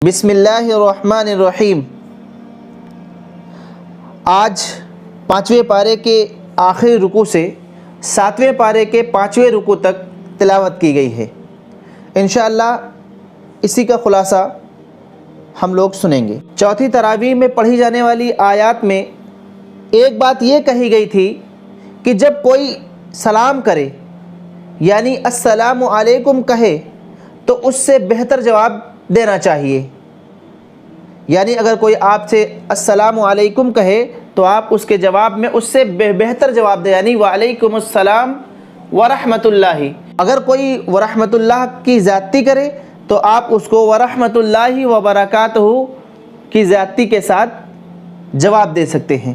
بسم اللہ الرحمن الرحیم۔ آج 5ویں پارے کے آخری رکوع سے 7ویں پارے کے 5ویں رکوع تک تلاوت کی گئی ہے۔ انشاءاللہ اسی کا خلاصہ ہم لوگ سنیں گے۔ چوتھی تراویح میں پڑھی جانے والی آیات میں ایک بات یہ کہی گئی تھی کہ جب کوئی سلام کرے یعنی السلام علیکم کہے تو اس سے بہتر جواب دینا چاہیے، یعنی اگر کوئی آپ سے السلام علیکم کہے تو آپ اس کے جواب میں اس سے بہتر جواب دیں، یعنی وعلیکم السلام ورحمۃ اللہ۔ اگر کوئی ورحمۃ اللہ کی زیادتی کرے تو آپ اس کو ورحمۃ اللہ وبرکاتہ کی زیادتی کے ساتھ جواب دے سکتے ہیں،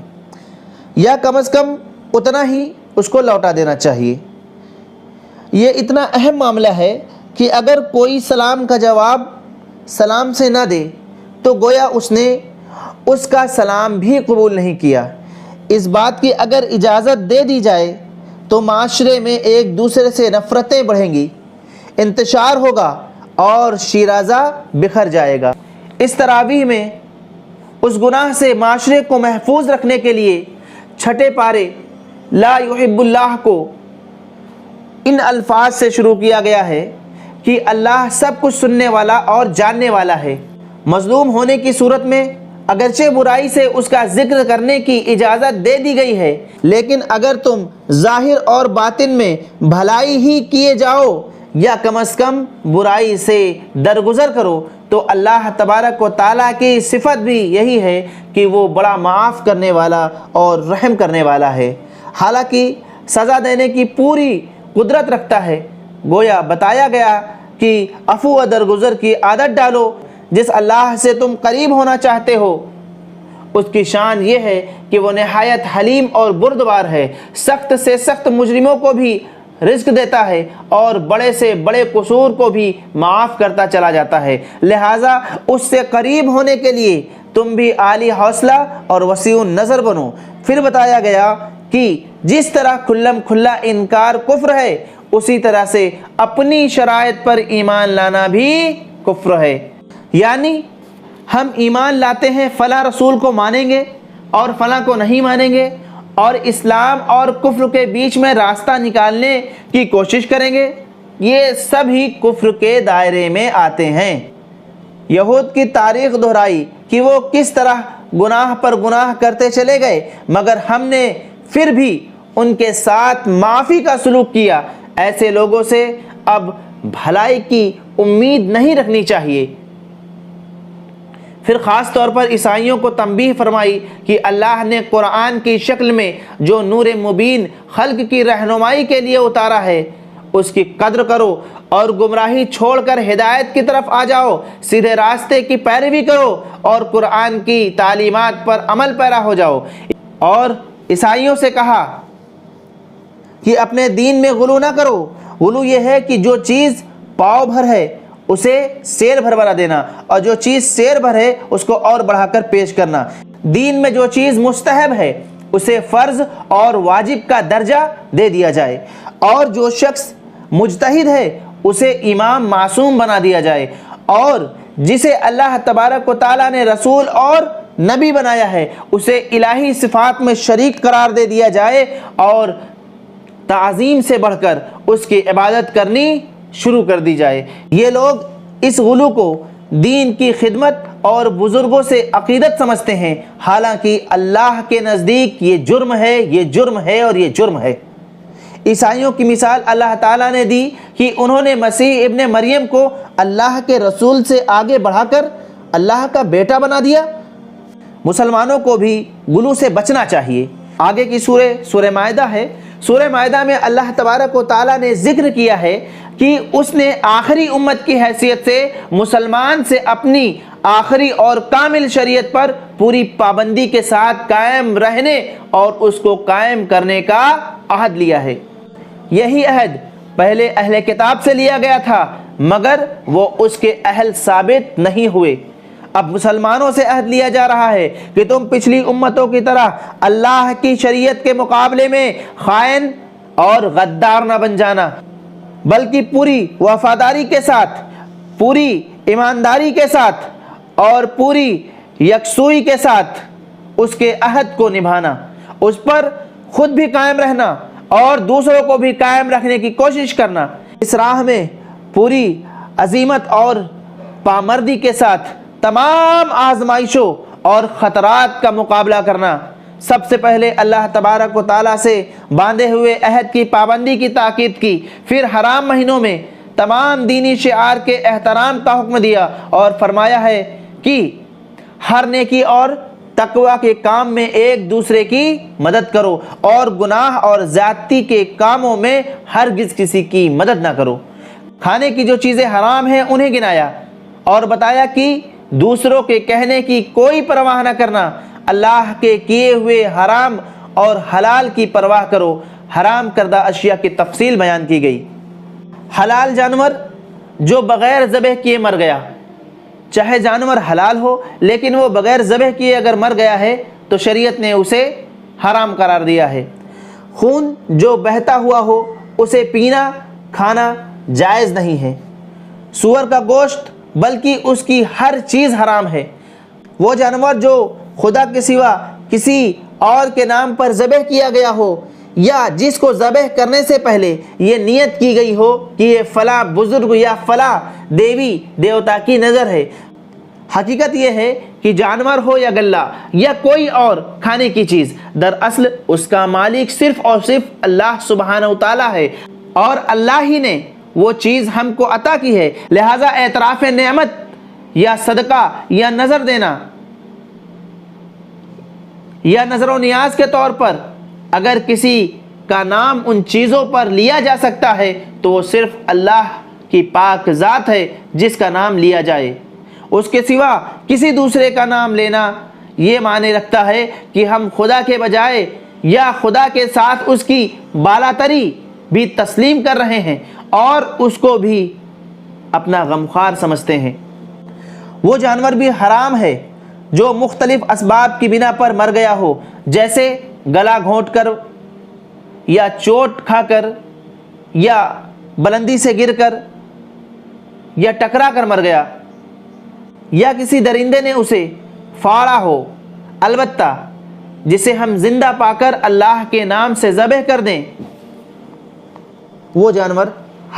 یا کم از کم اتنا ہی اس کو لوٹا دینا چاہیے۔ یہ اتنا اہم معاملہ ہے کہ اگر کوئی سلام کا جواب سلام سے نہ دے تو گویا اس نے اس کا سلام بھی قبول نہیں کیا۔ اس بات کی اگر اجازت دے دی جائے تو معاشرے میں ایک دوسرے سے نفرتیں بڑھیں گی، انتشار ہوگا اور شیرازہ بکھر جائے گا۔ اس تراویح میں اس گناہ سے معاشرے کو محفوظ رکھنے کے لیے چھٹے پارے لا یحب اللہ کو ان الفاظ سے شروع کیا گیا ہے کہ اللہ سب کچھ سننے والا اور جاننے والا ہے۔ مظلوم ہونے کی صورت میں اگرچہ برائی سے اس کا ذکر کرنے کی اجازت دے دی گئی ہے، لیکن اگر تم ظاہر اور باطن میں بھلائی ہی کیے جاؤ یا کم از کم برائی سے درگزر کرو تو اللہ تبارک و تعالیٰ کی صفت بھی یہی ہے کہ وہ بڑا معاف کرنے والا اور رحم کرنے والا ہے، حالانکہ سزا دینے کی پوری قدرت رکھتا ہے۔ گویا بتایا گیا کہ عفو و درگزر کی عادت ڈالو۔ جس اللہ سے تم قریب ہونا چاہتے ہو اس کی شان یہ ہے کہ وہ نہایت حلیم اور بردبار ہے، سخت سے سخت مجرموں کو بھی رزق دیتا ہے اور بڑے سے بڑے قصور کو بھی معاف کرتا چلا جاتا ہے، لہٰذا اس سے قریب ہونے کے لیے تم بھی عالی حوصلہ اور وسیع نظر بنو۔ پھر بتایا گیا کہ جس طرح کھلم کھلا انکار کفر ہے اسی طرح سے اپنی شرائط پر ایمان لانا بھی کفر ہے، یعنی ہم ایمان لاتے ہیں فلاں رسول کو مانیں گے اور فلاں کو نہیں مانیں گے، اور اسلام اور کفر کے بیچ میں راستہ نکالنے کی کوشش کریں گے، یہ سب ہی کفر کے دائرے میں آتے ہیں۔ یہود کی تاریخ دہرائی کہ وہ کس طرح گناہ پر گناہ کرتے چلے گئے، مگر ہم نے پھر بھی ان کے ساتھ معافی کا سلوک کیا۔ ایسے لوگوں سے اب بھلائی کی امید نہیں رکھنی چاہیے۔ پھر خاص طور پر عیسائیوں کو تنبیہ فرمائی کہ اللہ نے قرآن کی شکل میں جو نور مبین خلق کی رہنمائی کے لیے اتارا ہے اس کی قدر کرو اور گمراہی چھوڑ کر ہدایت کی طرف آ جاؤ، سیدھے راستے کی پیروی کرو اور قرآن کی تعلیمات پر عمل پیرا ہو جاؤ۔ اور عیسائیوں سے کہا کہ اپنے دین میں غلو نہ کرو۔ غلو یہ ہے کہ جو چیز پاؤ بھر ہے اسے سیر بھر بنا دینا، اور جو چیز سیر بھر ہے اس کو اور بڑھا کر پیش کرنا۔ دین میں جو چیز مستحب ہے اسے فرض اور واجب کا درجہ دے دیا جائے، اور جو شخص مجتہد ہے اسے امام معصوم بنا دیا جائے، اور جسے اللہ تبارک و تعالیٰ نے رسول اور نبی بنایا ہے اسے الہی صفات میں شریک قرار دے دیا جائے، اور تعظیم سے بڑھ کر اس کی عبادت کرنی شروع کر دی جائے۔ یہ لوگ اس غلو کو دین کی خدمت اور بزرگوں سے عقیدت سمجھتے ہیں، حالانکہ اللہ کے نزدیک یہ جرم ہے، یہ جرم ہے اور یہ جرم ہے۔ عیسائیوں کی مثال اللہ تعالیٰ نے دی کہ انہوں نے مسیح ابن مریم کو اللہ کے رسول سے آگے بڑھا کر اللہ کا بیٹا بنا دیا۔ مسلمانوں کو بھی غلو سے بچنا چاہیے۔ آگے کی سورہ مائدہ ہے۔ سورہ مائدہ میں اللہ تبارک و تعالیٰ نے ذکر کیا ہے کہ اس نے آخری امت کی حیثیت سے مسلمان سے اپنی آخری اور کامل شریعت پر پوری پابندی کے ساتھ قائم رہنے اور اس کو قائم کرنے کا عہد لیا ہے۔ یہی عہد پہلے اہل کتاب سے لیا گیا تھا مگر وہ اس کے اہل ثابت نہیں ہوئے۔ اب مسلمانوں سے عہد لیا جا رہا ہے کہ تم پچھلی امتوں کی طرح اللہ کی شریعت کے مقابلے میں خائن اور غدار نہ بن جانا، بلکہ پوری وفاداری کے ساتھ، پوری ایمانداری کے ساتھ اور پوری یکسوئی کے ساتھ اس کے عہد کو نبھانا، اس پر خود بھی قائم رہنا اور دوسروں کو بھی قائم رکھنے کی کوشش کرنا، اس راہ میں پوری عزیمت اور پامردی کے ساتھ تمام آزمائشوں اور خطرات کا مقابلہ کرنا۔ سب سے پہلے اللہ تبارک و تعالیٰ سے باندھے ہوئے عہد کی پابندی کی تاکید کی، پھر حرام مہینوں میں تمام دینی شعار کے احترام کا حکم دیا اور فرمایا ہے کہ ہر نیکی اور تقوی کے کام میں ایک دوسرے کی مدد کرو اور گناہ اور زیادتی کے کاموں میں ہرگز کسی کی مدد نہ کرو۔ کھانے کی جو چیزیں حرام ہیں انہیں گنایا اور بتایا کہ دوسروں کے کہنے کی کوئی پرواہ نہ کرنا، اللہ کے کیے ہوئے حرام اور حلال کی پرواہ کرو۔ حرام کردہ اشیاء کی تفصیل بیان کی گئی۔ حلال جانور جو بغیر ذبح کیے مر گیا، چاہے جانور حلال ہو لیکن وہ بغیر ذبح کیے اگر مر گیا ہے تو شریعت نے اسے حرام قرار دیا ہے۔ خون جو بہتا ہوا ہو اسے پینا کھانا جائز نہیں ہے۔ سور کا گوشت بلکہ اس کی ہر چیز حرام ہے۔ وہ جانور جو خدا کے سوا کسی اور کے نام پر ذبح کیا گیا ہو یا جس کو ذبح کرنے سے پہلے یہ نیت کی گئی ہو کہ یہ فلاں بزرگ یا فلاں دیوی دیوتا کی نظر ہے۔ حقیقت یہ ہے کہ جانور ہو یا گلہ یا کوئی اور کھانے کی چیز، دراصل اس کا مالک صرف اور صرف اللہ سبحانہ وتعالیٰ ہے اور اللہ ہی نے وہ چیز ہم کو عطا کی ہے، لہٰذا اعتراف نعمت یا صدقہ یا نظر دینا یا نظر و نیاز کے طور پر اگر کسی کا نام ان چیزوں پر لیا جا سکتا ہے تو وہ صرف اللہ کی پاک ذات ہے جس کا نام لیا جائے۔ اس کے سوا کسی دوسرے کا نام لینا یہ معنی رکھتا ہے کہ ہم خدا کے بجائے یا خدا کے ساتھ اس کی بالاتری بھی تسلیم کر رہے ہیں اور اس کو بھی اپنا غمخوار سمجھتے ہیں۔ وہ جانور بھی حرام ہے جو مختلف اسباب کی بنا پر مر گیا ہو، جیسے گلا گھونٹ کر یا چوٹ کھا کر یا بلندی سے گر کر یا ٹکرا کر مر گیا یا کسی درندے نے اسے پھاڑا ہو، البتہ جسے ہم زندہ پا کر اللہ کے نام سے ذبح کر دیں وہ جانور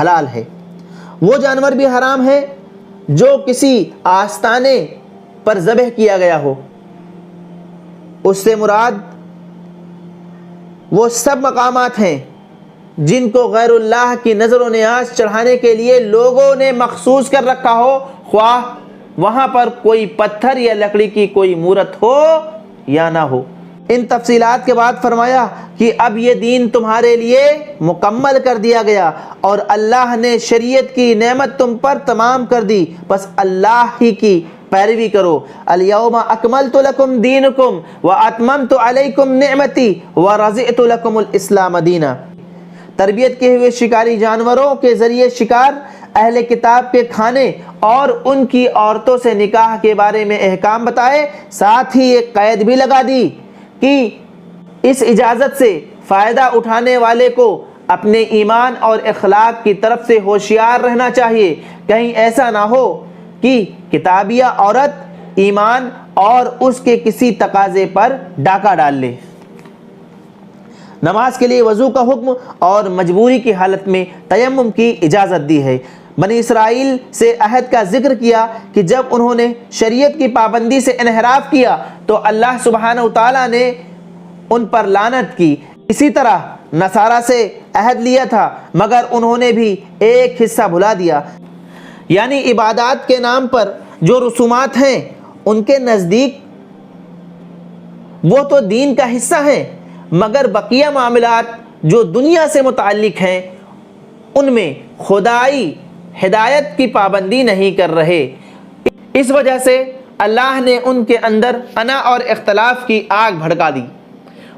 حلال ہے۔ وہ جانور بھی حرام ہے جو کسی آستانے پر ذبح کیا گیا ہو، اس سے مراد وہ سب مقامات ہیں جن کو غیر اللہ کی نظر و نیاز چڑھانے کے لیے لوگوں نے مخصوص کر رکھا ہو، خواہ وہاں پر کوئی پتھر یا لکڑی کی کوئی مورت ہو یا نہ ہو۔ ان تفصیلات کے بعد فرمایا کہ اب یہ دین تمہارے لیے مکمل کر دیا گیا اور اللہ نے شریعت کی نعمت تم پر تمام کر دی، بس اللہ ہی کی پیروی کرو۔ الیوم اکملت لکم دینکم واتممت علیکم نعمتی ورضیت لکم الاسلام دینا۔ تربیت کیے ہوئے شکاری جانوروں کے ذریعے شکار، اہل کتاب کے کھانے اور ان کی عورتوں سے نکاح کے بارے میں احکام بتائے، ساتھ ہی ایک قید بھی لگا دی کہ اس اجازت سے فائدہ اٹھانے والے کو اپنے ایمان اور اخلاق کی طرف سے ہوشیار رہنا چاہیے، کہیں ایسا نہ ہو کہ کتابیہ عورت ایمان اور اس کے کسی تقاضے پر ڈاکہ ڈال لے۔ نماز کے لیے وضو کا حکم اور مجبوری کی حالت میں تیمم کی اجازت دی ہے۔ بنی اسرائیل سے عہد کا ذکر کیا کہ جب انہوں نے شریعت کی پابندی سے انحراف کیا تو اللہ سبحانہ وتعالیٰ نے ان پر لعنت کی۔ اسی طرح نصارہ سے عہد لیا تھا مگر انہوں نے بھی ایک حصہ بھلا دیا، یعنی عبادات کے نام پر جو رسومات ہیں ان کے نزدیک وہ تو دین کا حصہ ہیں، مگر بقیہ معاملات جو دنیا سے متعلق ہیں ان میں خدائی ہدایت کی پابندی نہیں کر رہے۔ اس وجہ سے اللہ نے ان کے اندر انا اور اختلاف کی آگ بھڑکا دی،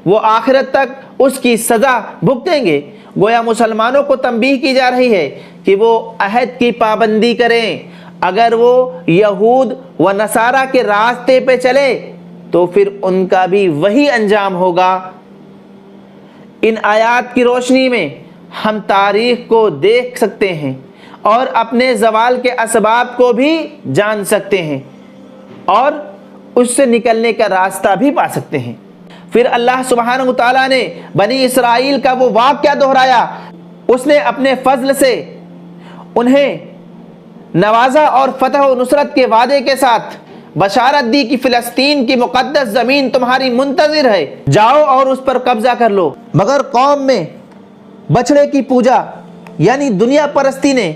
وہ آخرت تک اس کی سزا بھگتیں گے۔ گویا مسلمانوں کو تنبیہ کی جا رہی ہے کہ وہ عہد کی پابندی کریں، اگر وہ یہود و نصارہ کے راستے پہ چلے تو پھر ان کا بھی وہی انجام ہوگا۔ ان آیات کی روشنی میں ہم تاریخ کو دیکھ سکتے ہیں اور اپنے زوال کے اسباب کو بھی جان سکتے ہیں۔ اور اس سے نکلنے کا راستہ بھی پا سکتے ہیں۔ پھر اللہ سبحانہ و تعالیٰ نے بنی اسرائیل کا وہ واقعہ دہرایا، اس نے اپنے فضل سے انہیں نوازا اور فتح و نصرت کے وعدے کے ساتھ بشارت دی کہ فلسطین کی مقدس زمین تمہاری منتظر ہے، جاؤ اور اس پر قبضہ کر لو۔ مگر قوم میں بچڑے کی پوجا یعنی دنیا پرستی نے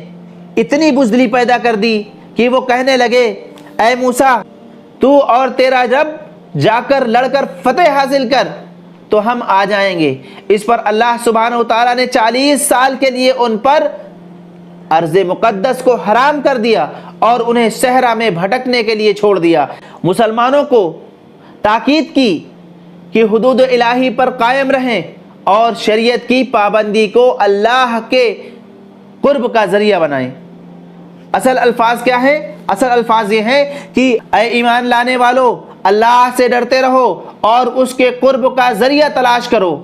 اتنی بزدلی پیدا کر دی کہ وہ کہنے لگے، اے موسیٰ، تو اور تیرا رب جا کر لڑ کر فتح حاصل کر تو ہم آ جائیں گے۔ اس پر اللہ سبحانہ و تعالیٰ نے 40 سال کے لیے ان پر ارض مقدس کو حرام کر دیا اور انہیں صحرا میں بھٹکنے کے لیے چھوڑ دیا۔ مسلمانوں کو تاکید کی کہ حدود الہی پر قائم رہیں اور شریعت کی پابندی کو اللہ کے قرب کا ذریعہ بنائیں۔ اصل الفاظ کیا ہے؟ اصل الفاظ یہ ہیں کہ اے ایمان لانے والو، اللہ سے ڈرتے رہو اور اس کے قرب کا ذریعہ تلاش کرو۔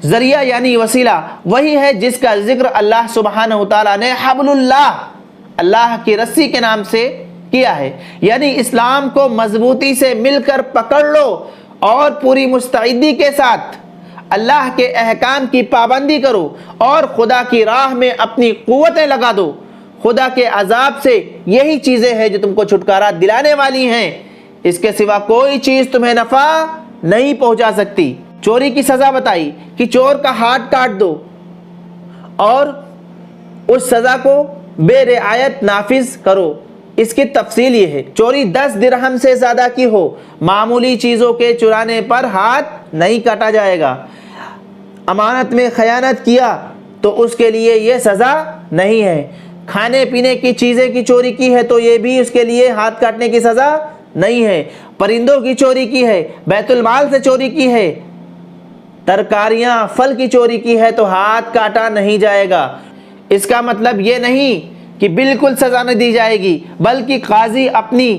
ذریعہ یعنی وسیلہ وہی ہے جس کا ذکر اللہ سبحانہ و تعالیٰ نے حبل اللہ کی رسی کے نام سے کیا ہے، یعنی اسلام کو مضبوطی سے مل کر پکڑ لو اور پوری مستعدی کے ساتھ اللہ کے احکام کی پابندی کرو اور خدا کی راہ میں اپنی قوتیں لگا دو۔ خدا کے عذاب سے یہی چیزیں ہیں جو تم کو چھٹکارا دلانے والی ہیں، اس کے سوا کوئی چیز تمہیں نفع نہیں پہنچا سکتی۔ چوری کی سزا بتائی کہ چور کا ہاتھ کاٹ دو اور اس سزا کو بے رعایت نافذ کرو۔ اس کی تفصیل یہ ہے، چوری 10 درہم سے زیادہ کی ہو، معمولی چیزوں کے چرانے پر ہاتھ نہیں کاٹا جائے گا۔ امانت میں خیانت کیا تو اس کے لیے یہ سزا نہیں ہے۔ کھانے پینے کی چیزیں کی چوری کی ہے تو یہ بھی اس کے لیے ہاتھ کاٹنے کی سزا نہیں ہے۔ پرندوں کی چوری کی ہے، بیت المال سے چوری کی ہے، ترکاریاں پھل کی چوری کی ہے تو ہاتھ کاٹا نہیں جائے گا۔ اس کا مطلب یہ نہیں کہ بالکل سزا نہ دی جائے گی، بلکہ قاضی اپنی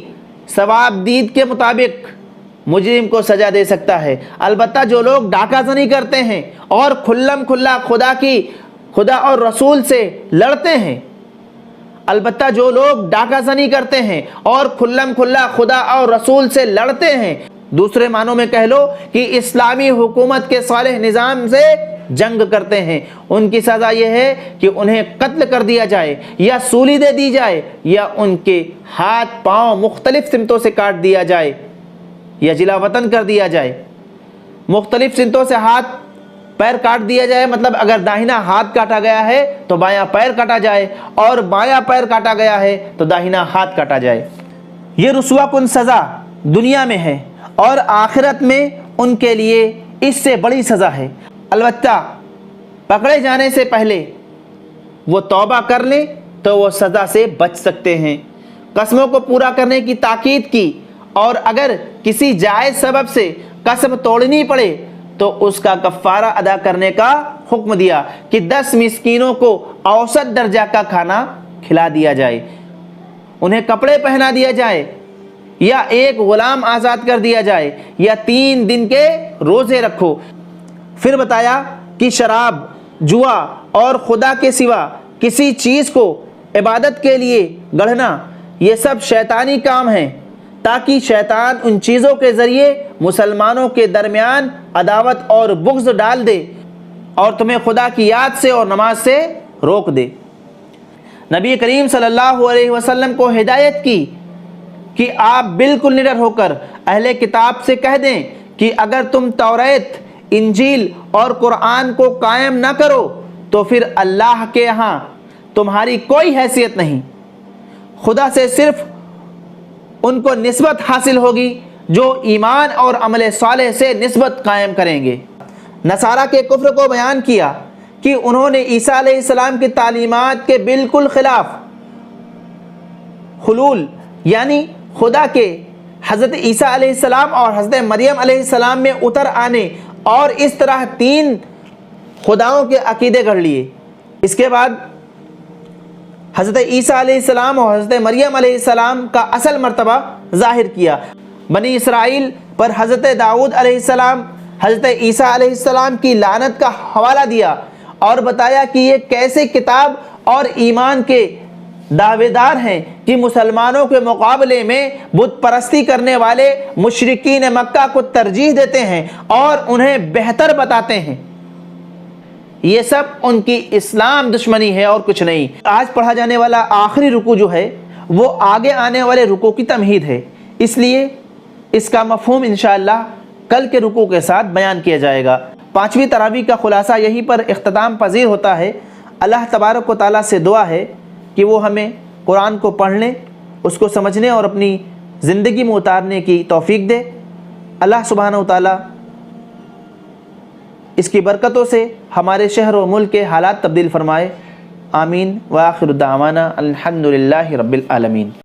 ثواب دید کے مطابق مجرم کو سزا دے سکتا ہے۔ البتہ جو لوگ ڈاکہ زنی کرتے ہیں اور کھلم کھلا خدا اور رسول سے لڑتے ہیں، البتہ جو لوگ ڈاکہ زنی کرتے ہیں اور کھلم کھلا خدا اور رسول سے لڑتے ہیں، دوسرے معنوں میں کہہ لو کہ اسلامی حکومت کے صالح نظام سے جنگ کرتے ہیں، ان کی سزا یہ ہے کہ انہیں قتل کر دیا جائے یا سولی دے دی جائے یا ان کے ہاتھ پاؤں مختلف سمتوں سے کاٹ دیا جائے یا جلا وطن کر دیا جائے۔ مختلف سمتوں سے ہاتھ پیر کاٹ دیا جائے، مطلب اگر داہنا ہاتھ کاٹا گیا ہے تو بایاں پیر کاٹا جائے اور بایاں پیر کاٹا گیا ہے تو داہنا ہاتھ کاٹا جائے۔ یہ رسوا کن سزا دنیا میں ہے اور آخرت میں ان کے لیے اس سے بڑی سزا ہے۔ البتہ پکڑے جانے سے پہلے وہ توبہ کر لیں تو وہ سزا سے بچ سکتے ہیں۔ قسموں کو پورا کرنے کی تاکید کی اور اگر کسی جائز سبب سے قسم توڑنی پڑے تو اس کا کفارہ ادا کرنے کا حکم دیا کہ 10 مسکینوں کو اوسط درجہ کا کھانا کھلا دیا جائے، انہیں کپڑے پہنا دیا جائے یا ایک غلام آزاد کر دیا جائے یا 3 دن کے روزے رکھو۔ پھر بتایا کہ شراب، جوا اور خدا کے سوا کسی چیز کو عبادت کے لیے گڑھنا یہ سب شیطانی کام ہیں، تاکہ شیطان ان چیزوں کے ذریعے مسلمانوں کے درمیان عداوت اور بغض ڈال دے اور تمہیں خدا کی یاد سے اور نماز سے روک دے۔ نبی کریم صلی اللہ علیہ وسلم کو ہدایت کی کہ آپ بالکل نڈر ہو کر اہل کتاب سے کہہ دیں کہ اگر تم توریت، انجیل اور قرآن کو قائم نہ کرو تو پھر اللہ کے ہاں تمہاری کوئی حیثیت نہیں، خدا سے صرف ان کو نسبت حاصل ہوگی جو ایمان اور عمل صالح سے نسبت قائم کریں گے۔ نصارہ کے کفر کو بیان کیا کہ انہوں نے عیسیٰ علیہ السلام کی تعلیمات کے بالکل خلاف حلول یعنی خدا کے حضرت عیسیٰ علیہ السلام اور حضرت مریم علیہ السلام میں اتر آنے اور اس طرح 3 خداؤں کے عقیدے گھڑ لیے۔ اس کے بعد حضرت عیسیٰ علیہ السلام اور حضرت مریم علیہ السلام کا اصل مرتبہ ظاہر کیا۔ بنی اسرائیل پر حضرت داؤد علیہ السلام، حضرت عیسیٰ علیہ السلام کی لعنت کا حوالہ دیا اور بتایا کہ یہ کیسے کتاب اور ایمان کے دعویدار ہیں کہ مسلمانوں کے مقابلے میں بت پرستی کرنے والے مشرکین مکہ کو ترجیح دیتے ہیں اور انہیں بہتر بتاتے ہیں۔ یہ سب ان کی اسلام دشمنی ہے اور کچھ نہیں۔ آج پڑھا جانے والا آخری رکوع جو ہے وہ آگے آنے والے رکوع کی تمہید ہے، اس لیے اس کا مفہوم انشاءاللہ کل کے رکوع کے ساتھ بیان کیا جائے گا۔ پانچویں تراویح کا خلاصہ یہیں پر اختتام پذیر ہوتا ہے۔ اللہ تبارک و تعالیٰ سے دعا ہے کہ وہ ہمیں قرآن کو پڑھنے، اس کو سمجھنے اور اپنی زندگی میں اتارنے کی توفیق دے۔ اللہ سبحانہ و تعالیٰ اس کی برکتوں سے ہمارے شہر و ملک کے حالات تبدیل فرمائے۔ آمین وآخر دعوانا الحمدللہ رب العالمین۔